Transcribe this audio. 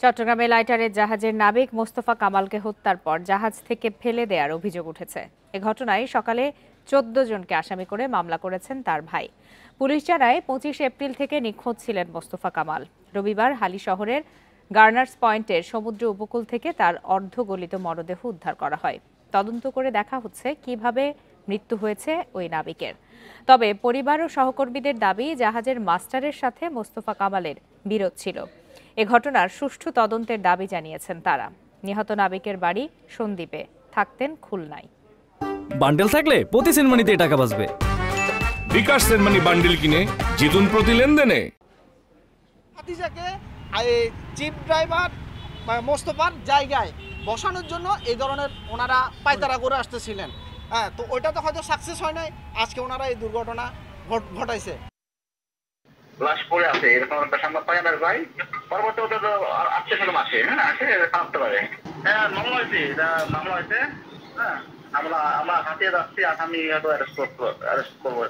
চট্টগ্রামে লাইটারের জাহাজের নাবিক মোস্তফা কামালকে হত্যার পর জাহাজ থেকে ফেলে দেওয়ার অভিযোগ উঠেছে। এ ঘটনায় সকালে ১৪ জনকে আসামি করে মামলা করেছেন তার ভাই। পুলিশ জানায় ২৫ এপ্রিল থেকে নিখোঁজ ছিলেন মোস্তফা কামাল। রবিবার হালি শহরের গার্নার্স পয়েন্টের সমুদ্র উপকূল থেকে তার অর্ধগলিত মরদেহ উদ্ধার করা হয়। তদন্ত করে দেখা হচ্ছে কিভাবে মৃত্যু হয়েছে ওই নাবিকের। তবে পরিবার ও সহকর্মীদের দাবি, জাহাজের মাস্টারের সাথে মোস্তফা কামালের বিরোধ ছিল। এ ঘটনার সুষ্ঠু তদন্তের দাবি জানিয়েছেন তারা। নিহত নাবিকের বাড়ি সন্দ্বীপে, থাকতেন খুলনায়। বান্ডেল থাকলে প্রতি সেনমানিতে টাকা বাঁচবে। বিকাশ সেনমানি বান্ডেল কিনে জিতুন প্রতি লেনদেনে। হাতিজাকে চিফ ড্রাইভার মোস্তফার জায়গায় বসানোর জন্য এই ধরনের ওনারা পায়তারা করে আসতেছিলেন। হ্যাঁ, তো ওইটা তো হয়তো সাকসেস হয় নাই, আজকে ওনারা এই দুর্ঘটনা ঘটাইছে। লাশ পড়ে আছে এরকম একটা সংবাদ পাই আমার ভাই। পরবর্তী ওটা তো আজকে ফেরম আসে, হ্যাঁ আসে থাকতে পারে। হ্যাঁ মামলা হয়েছে, এটা মামলা হয়েছে। হ্যাঁ আমরা হাতিয়ে যাচ্ছি, আসামি হয়তো অ্যারেস্ট করবো।